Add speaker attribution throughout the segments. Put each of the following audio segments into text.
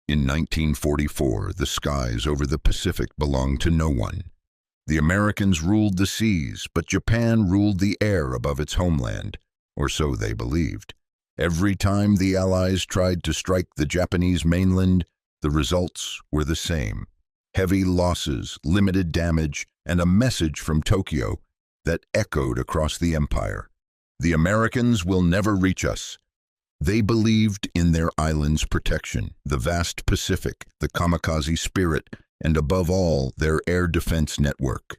Speaker 1: In 1944, the skies over the Pacific belonged to no one. The Americans ruled the seas, but Japan ruled the air above its homeland, or so they believed. Every time the Allies tried to strike the Japanese mainland, the results were the same. Heavy losses, limited damage, and a message from Tokyo that echoed across the empire. The Americans will never reach us. They believed in their island's protection, the vast Pacific, the kamikaze spirit, and above all, their air defense network.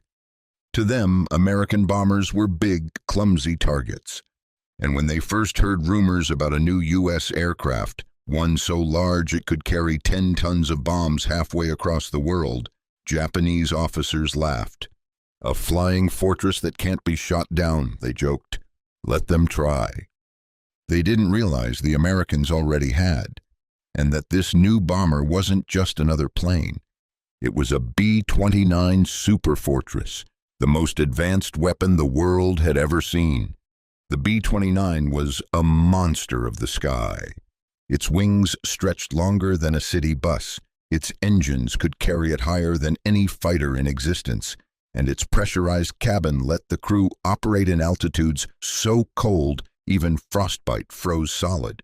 Speaker 1: To them, American bombers were big, clumsy targets. And when they first heard rumors about a new U.S. aircraft, one so large it could carry 10 tons of bombs halfway across the world, Japanese officers laughed. "A flying fortress that can't be shot down," they joked. "Let them try." They didn't realize the Americans already had, and that this new bomber wasn't just another plane. It was a B-29 Superfortress, the most advanced weapon the world had ever seen. The B-29 was a monster of the sky. Its wings stretched longer than a city bus, its engines could carry it higher than any fighter in existence, and its pressurized cabin let the crew operate in altitudes so cold even frostbite froze solid.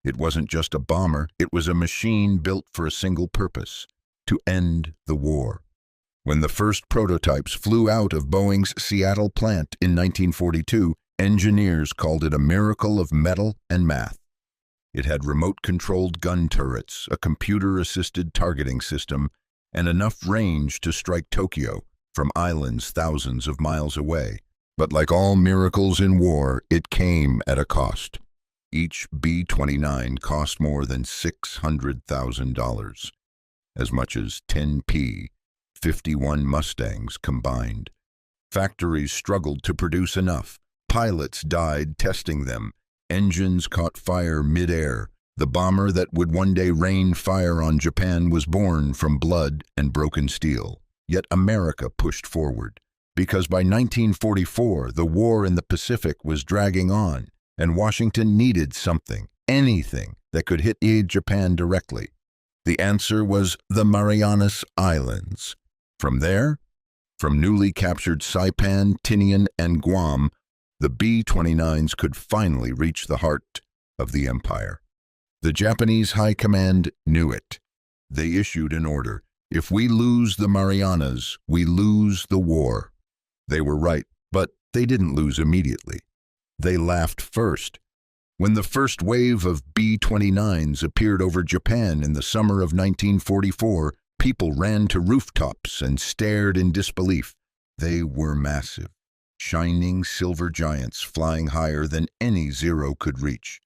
Speaker 1: It wasn't just a bomber, it was a machine built for a single purpose: to end the war. When the first prototypes flew out of Boeing's Seattle plant in 1942, engineers called it a miracle of metal and math. It had remote-controlled gun turrets, a computer-assisted targeting system, and enough range to strike Tokyo from islands thousands of miles away. But like all miracles in war, it came at a cost. Each B-29 cost more than $600,000, as much as 10 P-51 Mustangs combined. Factories struggled to produce enough. Pilots died testing them. Engines caught fire mid-air. The bomber that would one day rain fire on Japan was born from blood and broken steel. Yet America pushed forward, because by 1944, the war in the Pacific was dragging on, and Washington needed something, anything, that could hit Japan directly. The answer was the Marianas Islands. From there, from newly captured Saipan, Tinian, and Guam, the B-29s could finally reach the heart of the empire. The Japanese High Command knew it. They issued an order: if we lose the Marianas, we lose the war. They were right, but they didn't lose immediately. They laughed first. When the first wave of B-29s appeared over Japan in the summer of 1944, people ran to rooftops and stared in disbelief. They were massive, shining silver giants flying higher than any Zero could reach.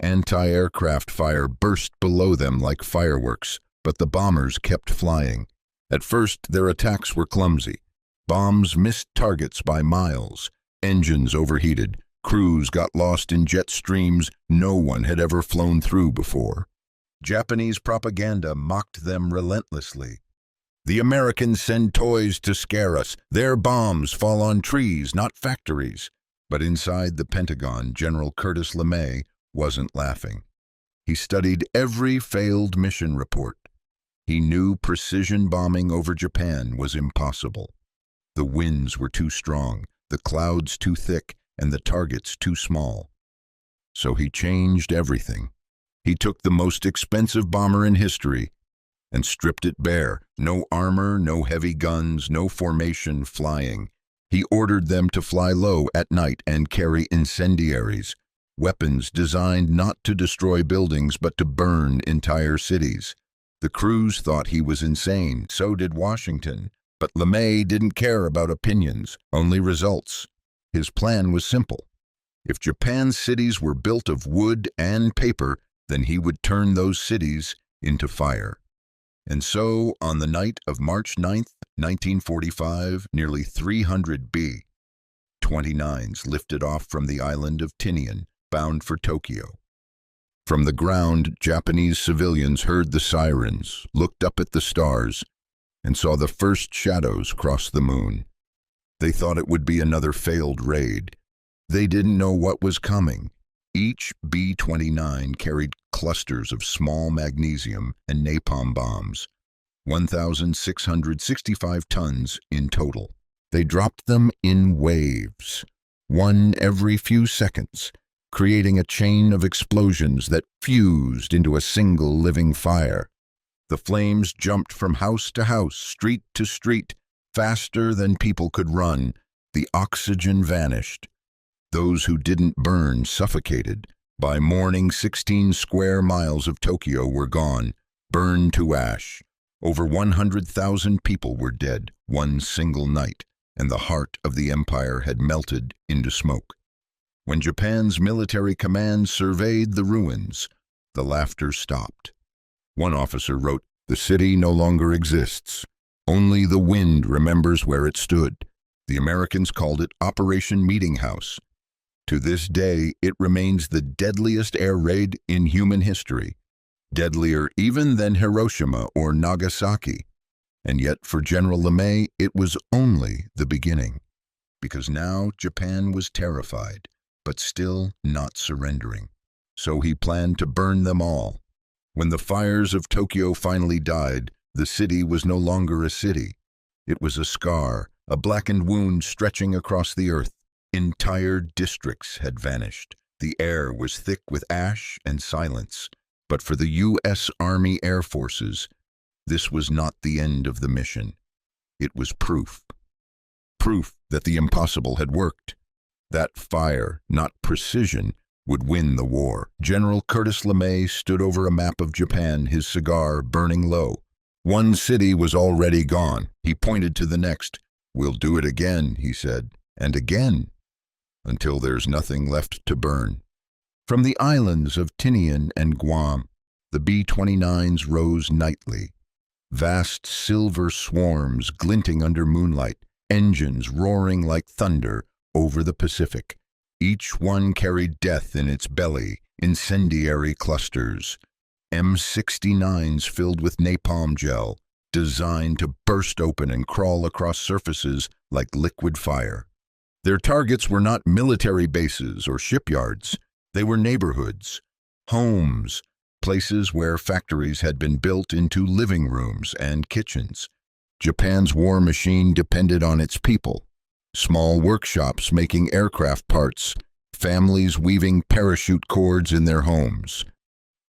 Speaker 1: Anti-aircraft fire burst below them like fireworks, but the bombers kept flying. At first, their attacks were clumsy. Bombs missed targets by miles. Engines overheated. Crews got lost in jet streams no one had ever flown through before. Japanese propaganda mocked them relentlessly. "The Americans send toys to scare us. Their bombs fall on trees, not factories." But inside the Pentagon, General Curtis LeMay wasn't laughing. He studied every failed mission report. He knew precision bombing over Japan was impossible. The winds were too strong, the clouds too thick, and the targets too small. So he changed everything. He took the most expensive bomber in history and stripped it bare. No armor, no heavy guns, no formation flying. He ordered them to fly low at night and carry incendiaries, weapons designed not to destroy buildings but to burn entire cities. The crews thought he was insane, so did Washington. But LeMay didn't care about opinions, only results. His plan was simple. If Japan's cities were built of wood and paper, then he would turn those cities into fire. And so, on the night of March 9th, 1945, nearly 300 B-29s lifted off from the island of Tinian, bound for Tokyo. From the ground, Japanese civilians heard the sirens, looked up at the stars, and saw the first shadows cross the moon. They thought it would be another failed raid. They didn't know what was coming. Each B-29 carried clusters of small magnesium and napalm bombs, 1,665 tons in total. They dropped them in waves, one every few seconds, creating a chain of explosions that fused into a single living fire. The flames jumped from house to house, street to street, faster than people could run. The oxygen vanished. Those who didn't burn suffocated. By morning, 16 square miles of Tokyo were gone, burned to ash. Over 100,000 people were dead one single night, and the heart of the empire had melted into smoke. When Japan's military command surveyed the ruins, the laughter stopped. One officer wrote, "The city no longer exists. Only the wind remembers where it stood." The Americans called it Operation Meeting House. To this day, it remains the deadliest air raid in human history, deadlier even than Hiroshima or Nagasaki. And yet, for General LeMay, it was only the beginning, because now Japan was terrified, but still not surrendering. So he planned to burn them all. When the fires of Tokyo finally died, the city was no longer a city. It was a scar, a blackened wound stretching across the earth. Entire districts had vanished. The air was thick with ash and silence. But for the U.S. Army Air Forces, this was not the end of the mission. It was proof. Proof that the impossible had worked. That fire, not precision, would win the war. General Curtis LeMay stood over a map of Japan, his cigar burning low. One city was already gone. He pointed to the next. "We'll do it again," he said, "and again, until there's nothing left to burn." From the islands of Tinian and Guam, the B-29s rose nightly. Vast silver swarms glinting under moonlight, engines roaring like thunder over the Pacific. Each one carried death in its belly, incendiary clusters. M69s filled with napalm gel, designed to burst open and crawl across surfaces like liquid fire. Their targets were not military bases or shipyards. They were neighborhoods, homes, places where factories had been built into living rooms and kitchens. Japan's war machine depended on its people. Small workshops making aircraft parts, families weaving parachute cords in their homes.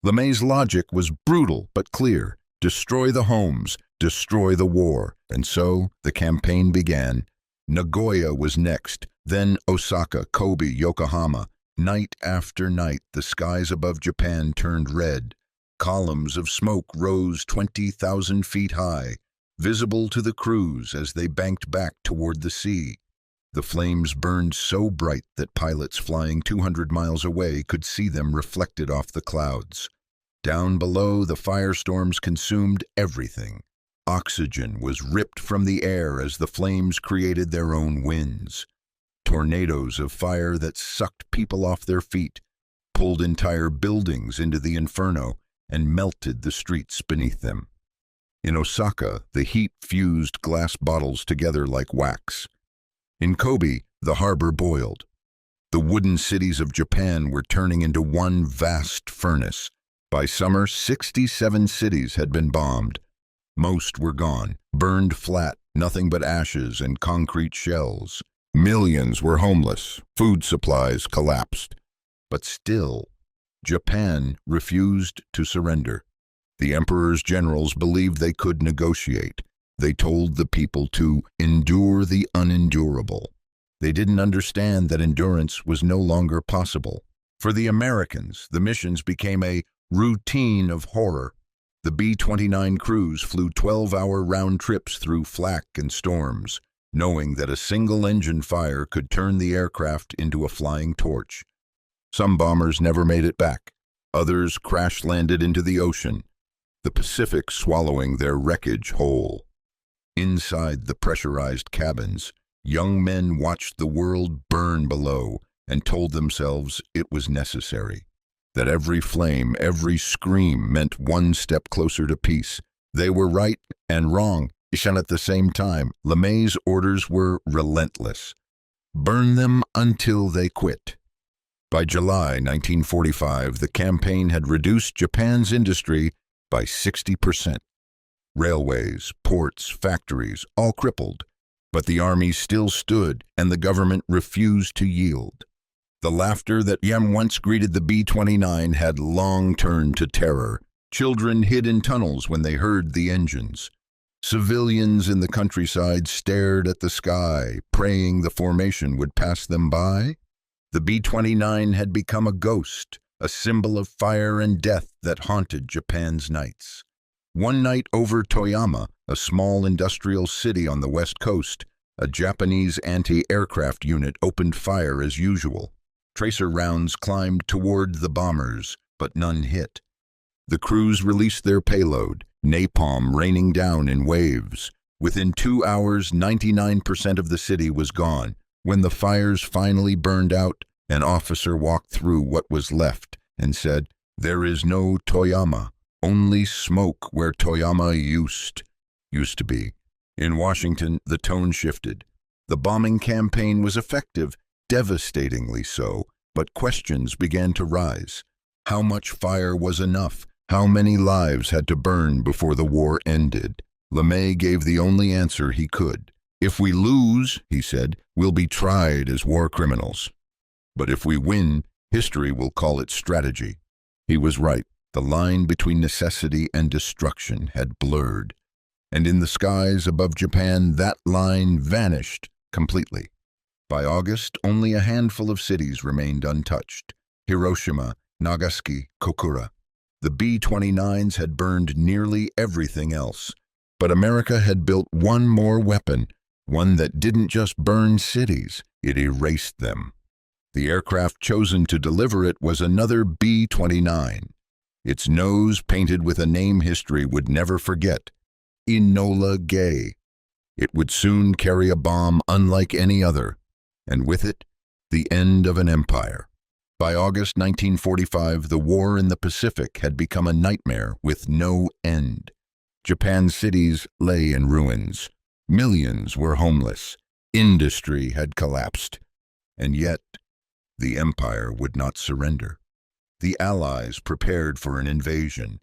Speaker 1: LeMay's logic was brutal but clear. Destroy the homes, destroy the war. And so the campaign began. Nagoya was next, then Osaka, Kobe, Yokohama. Night after night, the skies above Japan turned red. Columns of smoke rose 20,000 feet high, visible to the crews as they banked back toward the sea. The flames burned so bright that pilots flying 200 miles away could see them reflected off the clouds. Down below, the firestorms consumed everything. Oxygen was ripped from the air as the flames created their own winds. Tornadoes of fire that sucked people off their feet, pulled entire buildings into the inferno, and melted the streets beneath them. In Osaka, the heat fused glass bottles together like wax. In Kobe, the harbor boiled. The wooden cities of Japan were turning into one vast furnace. By summer, 67 cities had been bombed. Most were gone, burned flat, nothing but ashes and concrete shells. Millions were homeless, food supplies collapsed. But still, Japan refused to surrender. The emperor's generals believed they could negotiate. They told the people to endure the unendurable. They didn't understand that endurance was no longer possible. For the Americans, the missions became a routine of horror. The B-29 crews flew 12-hour round trips through flak and storms, knowing that a single engine fire could turn the aircraft into a flying torch. Some bombers never made it back. Others crash-landed into the ocean, the Pacific swallowing their wreckage whole. Inside the pressurized cabins, young men watched the world burn below and told themselves it was necessary, that every flame, every scream meant one step closer to peace. They were right and wrong, and at the same time. LeMay's orders were relentless. Burn them until they quit. By July 1945, the campaign had reduced Japan's industry by 60%. Railways, ports, factories, all crippled. But the army still stood, and the government refused to yield. The laughter that once greeted the B-29 had long turned to terror. Children hid in tunnels when they heard the engines. Civilians in the countryside stared at the sky, praying the formation would pass them by. The B-29 had become a ghost, a symbol of fire and death that haunted Japan's nights. One night over Toyama, a small industrial city on the west coast, a Japanese anti-aircraft unit opened fire as usual. Tracer rounds climbed toward the bombers, but none hit. The crews released their payload, napalm raining down in waves. Within 2 hours, 99% of the city was gone. When the fires finally burned out, an officer walked through what was left and said, "There is no Toyama, only smoke where Toyama used to be." In Washington, the tone shifted. The bombing campaign was effective, devastatingly so, but questions began to rise. How much fire was enough? How many lives had to burn before the war ended? LeMay gave the only answer he could. "If we lose," he said, "we'll be tried as war criminals. But if we win, history will call it strategy." He was right. The line between necessity and destruction had blurred. And in the skies above Japan, that line vanished completely. By August, only a handful of cities remained untouched: Hiroshima, Nagasaki, Kokura. The B-29s had burned nearly everything else. But America had built one more weapon, one that didn't just burn cities, it erased them. The aircraft chosen to deliver it was another B-29. Its nose painted with a name history would never forget: Enola Gay. It would soon carry a bomb unlike any other, and with it, the end of an empire. By August 1945, the war in the Pacific had become a nightmare with no end. Japan's cities lay in ruins. Millions were homeless. Industry had collapsed. And yet, the empire would not surrender. The Allies prepared for an invasion.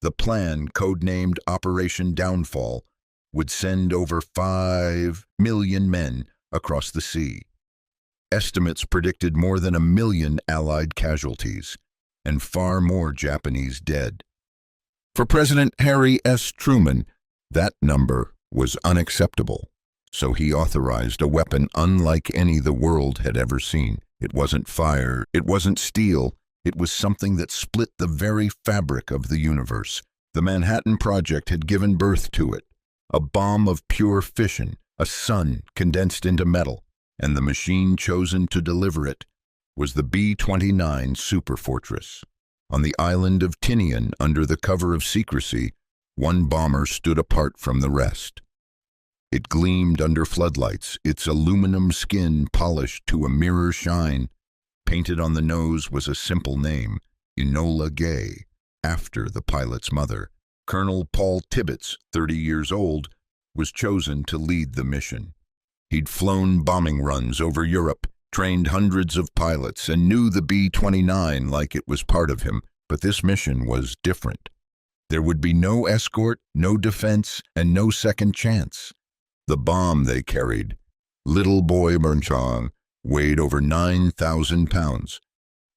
Speaker 1: The plan, codenamed Operation Downfall, would send over 5 million men across the sea. Estimates predicted more than 1 million Allied casualties, and far more Japanese dead. For President Harry S. Truman, that number was unacceptable, so he authorized a weapon unlike any the world had ever seen. It wasn't fire, it wasn't steel, it was something that split the very fabric of the universe. The Manhattan Project had given birth to it, a bomb of pure fission, a sun condensed into metal, and the machine chosen to deliver it was the B-29 Superfortress. On the island of Tinian, under the cover of secrecy, one bomber stood apart from the rest. It gleamed under floodlights, its aluminum skin polished to a mirror shine. Painted on the nose was a simple name, Enola Gay, after the pilot's mother. Colonel Paul Tibbets, 30 years old, was chosen to lead the mission. He'd flown bombing runs over Europe, trained hundreds of pilots, and knew the B-29 like it was part of him, but this mission was different. There would be no escort, no defense, and no second chance. The bomb they carried, Little Boy Bernchong, weighed over 9,000 pounds.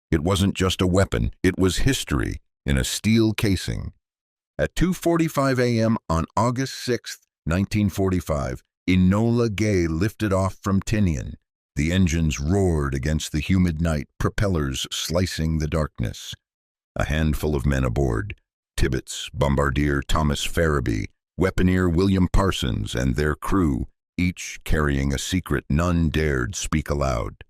Speaker 1: It wasn't just a weapon, it was history in a steel casing. At 2:45 a.m. on August 6, 1945, Enola Gay lifted off from Tinian. The engines roared against the humid night, propellers slicing the darkness. A handful of men aboard: Tibbets, Bombardier Thomas Farabee, Weaponeer William Parsons, and their crew, each carrying a secret none dared speak aloud.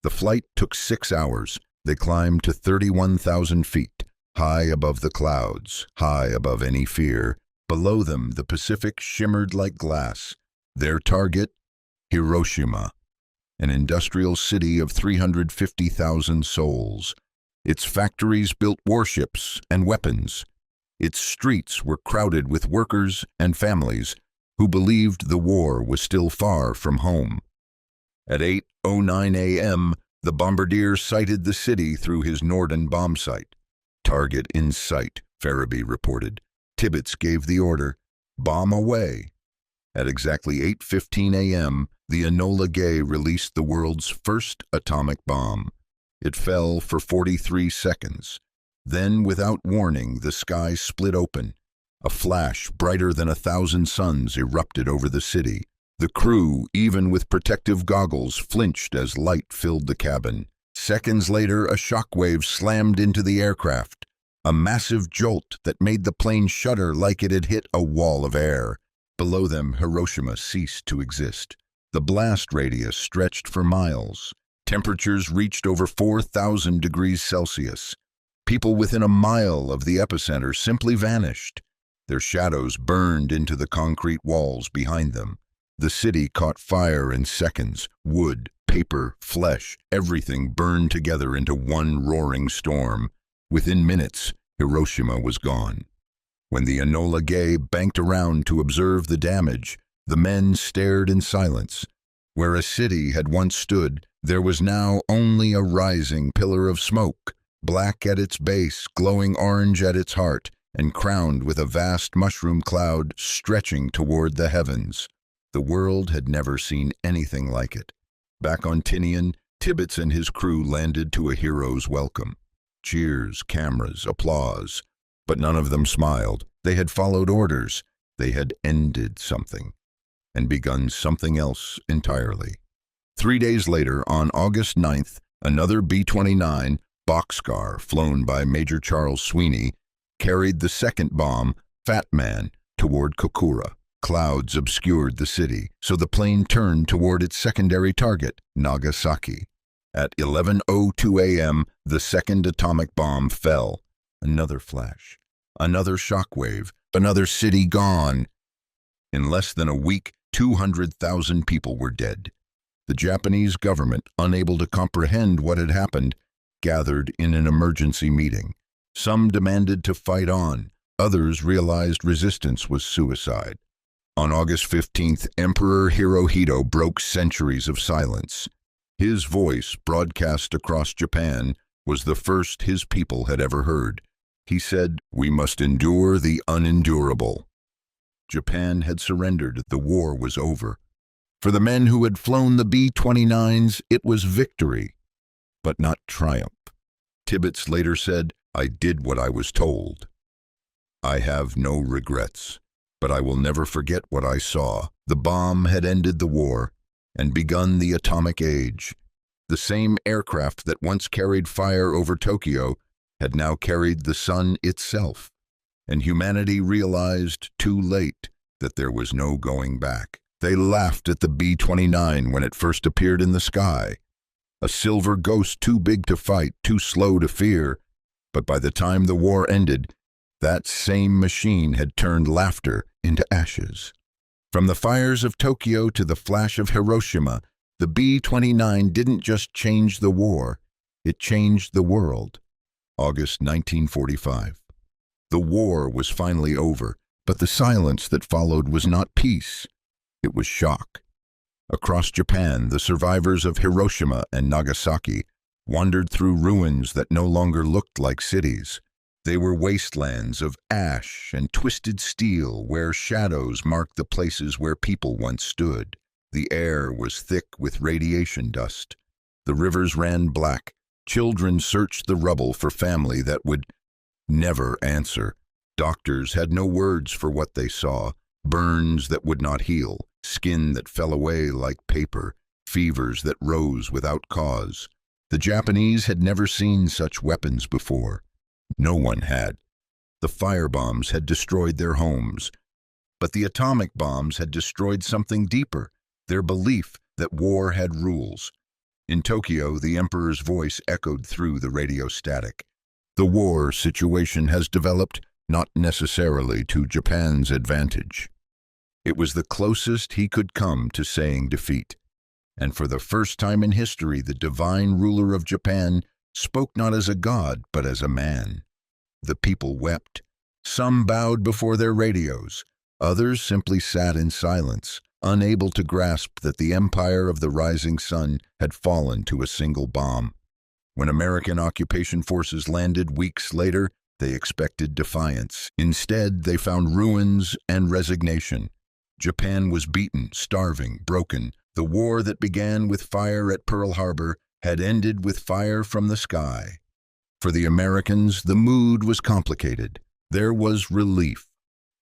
Speaker 1: The flight took 6 hours. They climbed to 31,000 feet, high above the clouds, high above any fear. Below them, the Pacific shimmered like glass. Their target, Hiroshima, an industrial city of 350,000 souls. Its factories built warships and weapons. Its streets were crowded with workers and families who believed the war was still far from home. At 8:09 a.m., The bombardier sighted the city through his Norden bomb sight. "Target in sight," Farabee reported. Tibbets gave the order, "Bomb away." At exactly 8:15 a.m., the Enola Gay released the world's first atomic bomb. It fell for 43 seconds. Then, without warning, the sky split open. A flash brighter than 1,000 suns erupted over the city. The crew, even with protective goggles, flinched as light filled the cabin. Seconds later, a shockwave slammed into the aircraft, a massive jolt that made the plane shudder like it had hit a wall of air. Below them, Hiroshima ceased to exist. The blast radius stretched for miles. Temperatures reached over 4,000 degrees Celsius. People within a mile of the epicenter simply vanished. Their shadows burned into the concrete walls behind them. The city caught fire in seconds. Wood, paper, flesh, everything burned together into one roaring storm. Within minutes, Hiroshima was gone. When the Enola Gay banked around to observe the damage, the men stared in silence. Where a city had once stood, there was now only a rising pillar of smoke, black at its base, glowing orange at its heart, and crowned with a vast mushroom cloud stretching toward the heavens. The world had never seen anything like it. Back on Tinian, Tibbets and his crew landed to a hero's welcome. Cheers, cameras, applause. But none of them smiled. They had followed orders. They had ended something, and begun something else entirely. 3 days later, on August 9th, another B-29 boxcar, flown by Major Charles Sweeney, carried the second bomb, Fat Man, toward Kokura. Clouds obscured the city, so the plane turned toward its secondary target, Nagasaki. At 11:02 a.m., the second atomic bomb fell. Another flash, another shockwave, another city gone. In less than a week, 200,000 people were dead. The Japanese government, unable to comprehend what had happened, gathered in an emergency meeting. Some demanded to fight on. Others realized resistance was suicide. On August 15th, Emperor Hirohito broke centuries of silence. His voice, broadcast across Japan, was the first his people had ever heard. He said, "We must endure the unendurable." Japan had surrendered. The war was over. For the men who had flown the B-29s, it was victory, but not triumph. Tibbets later said, "I did what I was told. I have no regrets, but I will never forget what I saw." The bomb had ended the war and begun the atomic age. The same aircraft that once carried fire over Tokyo had now carried the sun itself, and humanity realized too late that there was no going back. They laughed at the B-29 when it first appeared in the sky, a silver ghost too big to fight, too slow to fear. But by the time the war ended, that same machine had turned laughter into ashes. From the fires of Tokyo to the flash of Hiroshima, the B-29 didn't just change the war, it changed the world. August 1945. The war was finally over, but the silence that followed was not peace. It was shock. Across Japan, the survivors of Hiroshima and Nagasaki wandered through ruins that no longer looked like cities. They were wastelands of ash and twisted steel where shadows marked the places where people once stood. The air was thick with radiation dust. The rivers ran black. Children searched the rubble for family that would never answer. Doctors had no words for what they saw. Burns that would not heal, skin that fell away like paper, fevers that rose without cause. The Japanese had never seen such weapons before. No one had. The firebombs had destroyed their homes, but the atomic bombs had destroyed something deeper, their belief that war had rules. In Tokyo, the emperor's voice echoed through the radio static. The war situation has developed not necessarily to Japan's advantage. It was the closest he could come to saying defeat. And for the first time in history, the divine ruler of Japan spoke not as a god, but as a man. The people wept. Some bowed before their radios. Others simply sat in silence, unable to grasp that the empire of the rising sun had fallen to a single bomb. When American occupation forces landed weeks later, they expected defiance. Instead, they found ruins and resignation. Japan was beaten, starving, broken. The war that began with fire at Pearl Harbor had ended with fire from the sky. For the Americans, the mood was complicated. There was relief.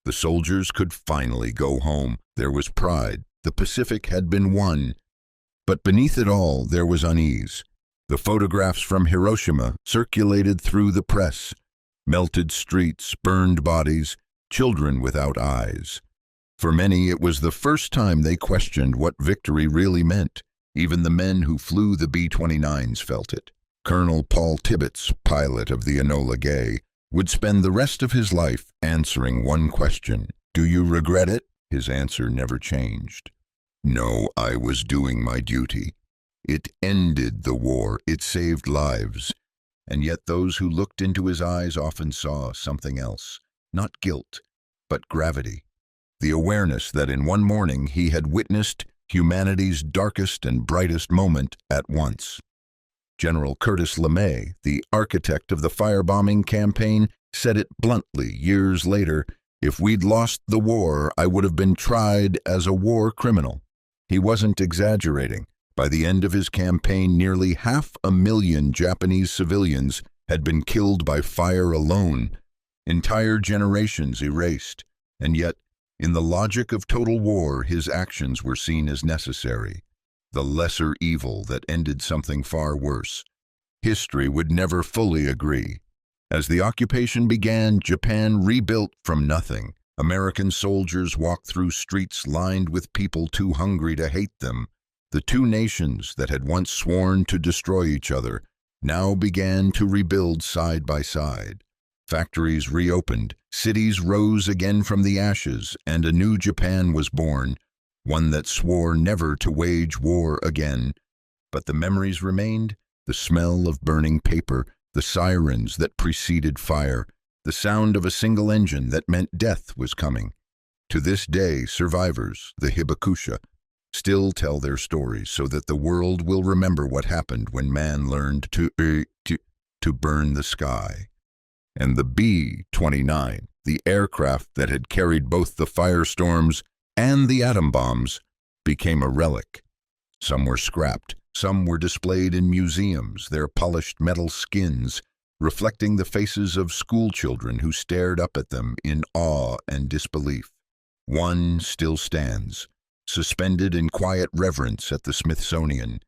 Speaker 1: The soldiers could finally go home. There was pride. The Pacific had been won. But beneath it all, there was unease. The photographs from Hiroshima circulated through the press. Melted streets, burned bodies, children without eyes. For many, it was the first time they questioned what victory really meant. Even the men who flew the B-29s felt it. Colonel Paul Tibbets, pilot of the Enola Gay, would spend the rest of his life answering one question. Do you regret it? His answer never changed. No, I was doing my duty. It ended the war. It saved lives. And yet those who looked into his eyes often saw something else. Not guilt, but gravity. The awareness that in one morning he had witnessed humanity's darkest and brightest moment at once. General Curtis LeMay, the architect of the firebombing campaign, said it bluntly years later, "If we'd lost the war, I would have been tried as a war criminal." He wasn't exaggerating. By the end of his campaign, nearly 500,000 Japanese civilians had been killed by fire alone, entire generations erased. And yet, in the logic of total war, his actions were seen as necessary, the lesser evil that ended something far worse. History would never fully agree. As the occupation began, Japan rebuilt from nothing. American soldiers walked through streets lined with people too hungry to hate them. The two nations that had once sworn to destroy each other now began to rebuild side by side. Factories reopened, cities rose again from the ashes, and a new Japan was born, one that swore never to wage war again. But the memories remained, the smell of burning paper, the sirens that preceded fire, the sound of a single engine that meant death was coming. To this day, survivors, the Hibakusha, still tell their stories so that the world will remember what happened when man learned to burn the sky. And the B-29, the aircraft that had carried both the firestorms and the atom bombs, became a relic. Some were scrapped, some were displayed in museums, their polished metal skins reflecting the faces of schoolchildren who stared up at them in awe and disbelief. One still stands, suspended in quiet reverence at the Smithsonian,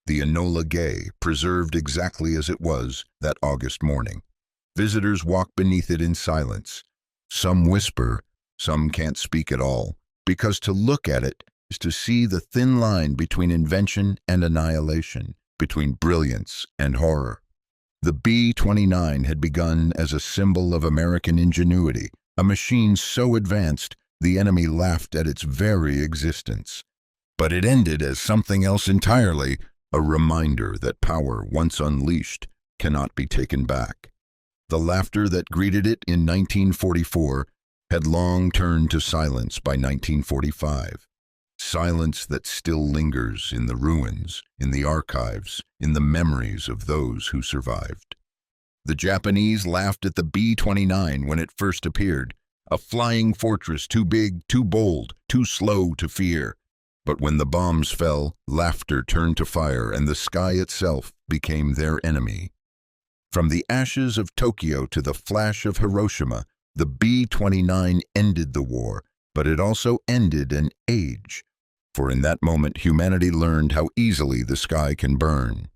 Speaker 1: the Enola Gay, preserved exactly as it was that August morning. Visitors walk beneath it in silence. Some whisper, some can't speak at all, because to look at it is to see the thin line between invention and annihilation, between brilliance and horror. The B-29 had begun as a symbol of American ingenuity, a machine so advanced the enemy laughed at its very existence. But it ended as something else entirely, a reminder that power, once unleashed, cannot be taken back. The laughter that greeted it in 1944 had long turned to silence by 1945. Silence that still lingers in the ruins, in the archives, in the memories of those who survived. The Japanese laughed at the B-29 when it first appeared, a flying fortress too big, too bold, too slow to fear. But when the bombs fell, laughter turned to fire and the sky itself became their enemy. From the ashes of Tokyo to the flash of Hiroshima, the B-29 ended the war, but it also ended an age. For in that moment, humanity learned how easily the sky can burn.